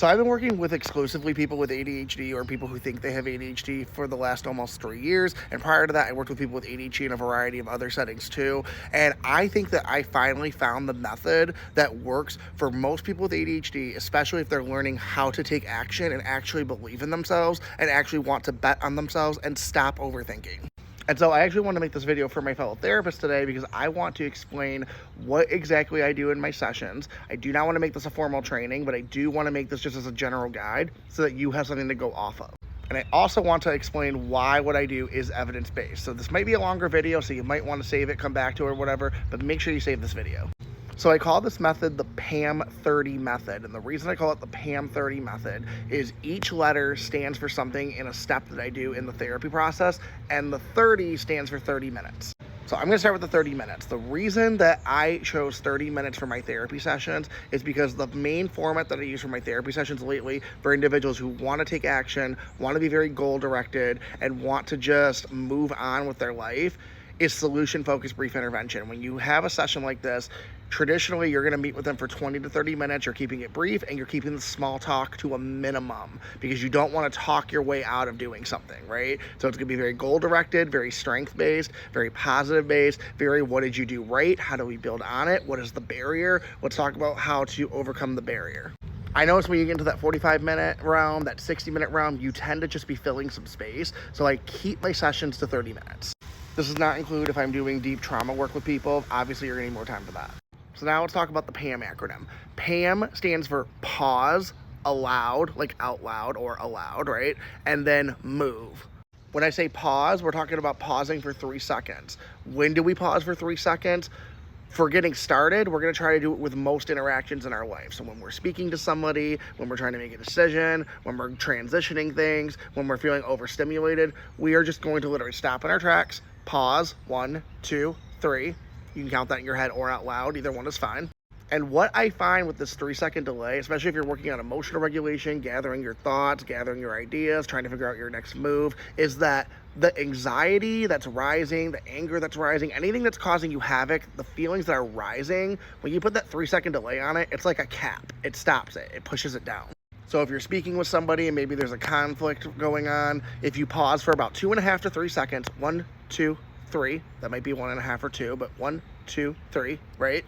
So I've been working with exclusively people with ADHD or people who think they have ADHD for the last almost 3 years. And prior to that, I worked with people with ADHD in a variety of other settings too. And I think that I finally found the method that works for most people with ADHD, especially if they're learning how to take action and actually believe in themselves and actually want to bet on themselves and stop overthinking. And so I actually want to make this video for my fellow therapists today because I want to explain what exactly I do in my sessions. I do not want to make this a formal training, but I do want to make this just as a general guide so that you have something to go off of. And I also want to explain why what I do is evidence-based. So this might be a longer video, so you might want to save it, come back to it or whatever, but make sure you save this video. So I call this method the PAM-30 Method. And the reason I call it the PAM-30 Method is each letter stands for something in a step that I do in the therapy process, and the 30 stands for 30 minutes. So I'm gonna start with the 30 minutes. The reason that I chose 30 minutes for my therapy sessions is because the main format that I use for my therapy sessions lately for individuals who wanna take action, wanna be very goal-directed, and want to just move on with their life is solution-focused brief intervention. When you have a session like this, traditionally you're gonna meet with them for 20 to 30 minutes, you're keeping it brief, and you're keeping the small talk to a minimum because you don't wanna talk your way out of doing something, right? So it's gonna be very goal-directed, very strength-based, very positive-based, very what did you do right? How do we build on it? What is the barrier? Let's talk about how to overcome the barrier. I notice when you get into that 45-minute realm, that 60-minute realm, you tend to just be filling some space. So I keep my sessions to 30 minutes. This does not include if I'm doing deep trauma work with people. Obviously, you're gonna need more time for that. So now let's talk about the PAM acronym. PAM stands for pause, aloud, like out loud or aloud, right? And then move. When I say pause, we're talking about pausing for 3 seconds. When do we pause for 3 seconds? For getting started, we're gonna try to do it with most interactions in our life. So when we're speaking to somebody, when we're trying to make a decision, when we're transitioning things, when we're feeling overstimulated, we are just going to literally stop in our tracks, pause, 1, 2, 3. You can count that in your head or out loud, either one is fine. And what I find with this 3-second delay, especially if you're working on emotional regulation, gathering your thoughts, gathering your ideas, trying to figure out your next move, is that the anxiety that's rising, the anger that's rising, anything that's causing you havoc, the feelings that are rising, when you put that 3-second delay on it, it's like a cap. It stops it, it pushes it down. So if you're speaking with somebody and maybe there's a conflict going on, if you pause for about 2.5 to 3 seconds, 1, 2, 3, that might be 1.5 or 2, but 1, 2, 3, right?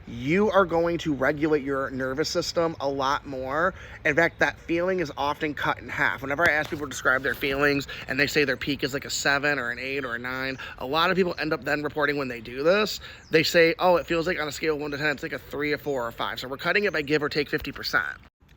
You are going to regulate your nervous system a lot more. In fact, that feeling is often cut in half. Whenever I ask people to describe their feelings and they say their peak is like a 7 or an 8 or a 9, a lot of people end up then reporting when they do this, they say, oh, it feels like on a scale of 1 to 10, it's like a 3, a 4, or a 5. So we're cutting it by give or take 50%.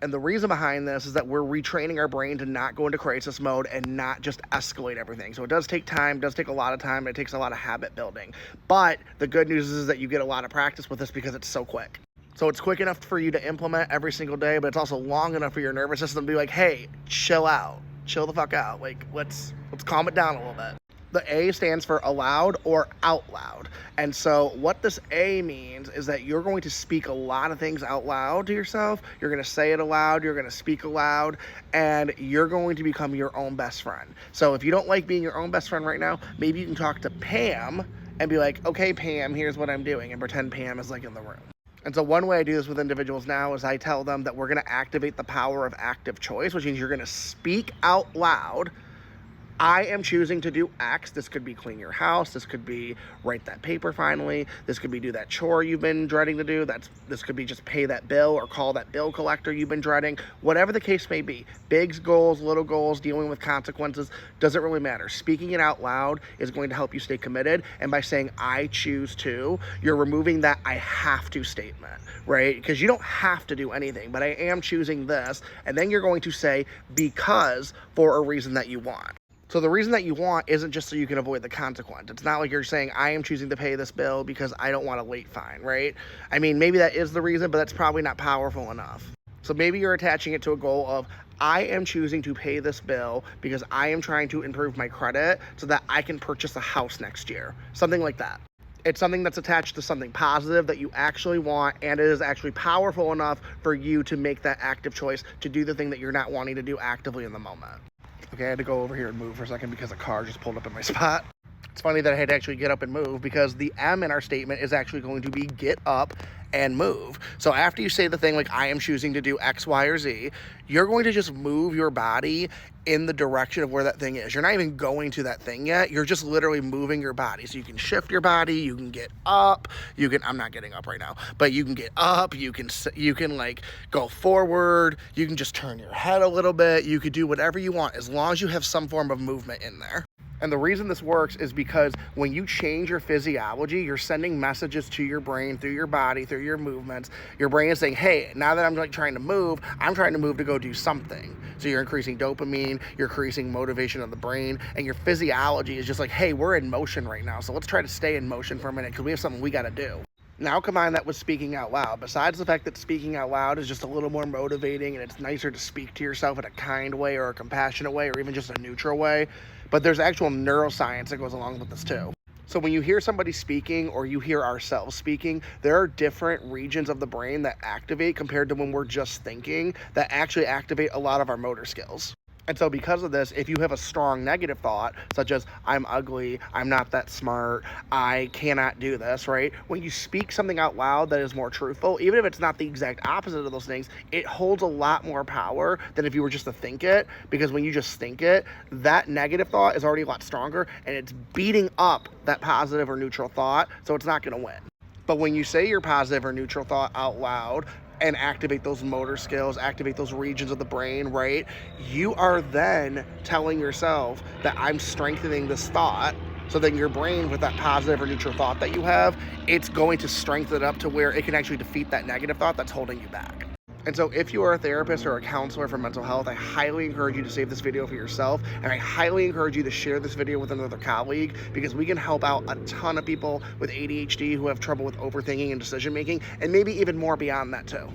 And the reason behind this is that we're retraining our brain to not go into crisis mode and not just escalate everything. So it does take time, does take a lot of time, and it takes a lot of habit building. But the good news is that you get a lot of practice with this because it's so quick. So it's quick enough for you to implement every single day, but it's also long enough for your nervous system to be like, hey, chill out, chill the fuck out. Like, let's calm it down a little bit. The A stands for aloud or out loud. And so what this A means is that you're going to speak a lot of things out loud to yourself. You're going to say it aloud, you're going to speak aloud, and you're going to become your own best friend. So if you don't like being your own best friend right now, maybe you can talk to Pam and be like, okay, Pam, here's what I'm doing, and pretend Pam is like in the room. And so one way I do this with individuals now is I tell them that we're going to activate the power of active choice, which means you're going to speak out loud. I am choosing to do X. This could be clean your house. This could be write that paper finally. This could be do that chore you've been dreading to do. This could be just pay that bill or call that bill collector you've been dreading. Whatever the case may be. Big goals, little goals, dealing with consequences, doesn't really matter. Speaking it out loud is going to help you stay committed. And by saying I choose to, you're removing that I have to statement, right? Because you don't have to do anything, but I am choosing this. And then you're going to say because for a reason that you want. So the reason that you want isn't just so you can avoid the consequence. It's not like you're saying, I am choosing to pay this bill because I don't want a late fine, right? I mean, maybe that is the reason, but that's probably not powerful enough. So maybe you're attaching it to a goal of, I am choosing to pay this bill because I am trying to improve my credit so that I can purchase a house next year. Something like that. It's something that's attached to something positive that you actually want, and it is actually powerful enough for you to make that active choice to do the thing that you're not wanting to do actively in the moment. Okay, I had to go over here and move for a second because a car just pulled up in my spot. It's funny that I had to actually get up and move, because the M in our statement is actually going to be get up and move. So after you say the thing like, I am choosing to do X, Y, or Z, you're going to just move your body in the direction of where that thing is. You're not even going to that thing yet. You're just literally moving your body. So you can shift your body, you can get up, I'm not getting up right now, but you can get up, you can like go forward, you can just turn your head a little bit, you could do whatever you want as long as you have some form of movement in there. And the reason this works is because when you change your physiology, you're sending messages to your brain through your body, through your movements. Your brain is saying, hey, now that I'm like trying to move to go do something. So you're increasing dopamine, you're increasing motivation of the brain, and your physiology is just like, hey, we're in motion right now. So let's try to stay in motion for a minute because we have something we got to do. Now combine that with speaking out loud. Besides the fact that speaking out loud is just a little more motivating and it's nicer to speak to yourself in a kind way or a compassionate way or even just a neutral way, but there's actual neuroscience that goes along with this too. So when you hear somebody speaking or you hear ourselves speaking, there are different regions of the brain that activate compared to when we're just thinking, that actually activate a lot of our motor skills. And so because of this, if you have a strong negative thought, such as, I'm ugly, I'm not that smart, I cannot do this, right? When you speak something out loud that is more truthful, even if it's not the exact opposite of those things, it holds a lot more power than if you were just to think it, because when you just think it, that negative thought is already a lot stronger and it's beating up that positive or neutral thought, so it's not gonna win. But when you say your positive or neutral thought out loud, and activate those motor skills, activate those regions of the brain, right? You are then telling yourself that I'm strengthening this thought. So then your brain, with that positive or neutral thought that you have, it's going to strengthen it up to where it can actually defeat that negative thought that's holding you back. And so if you are a therapist or a counselor for mental health, I highly encourage you to save this video for yourself. And I highly encourage you to share this video with another colleague, because we can help out a ton of people with ADHD who have trouble with overthinking and decision making, and maybe even more beyond that too.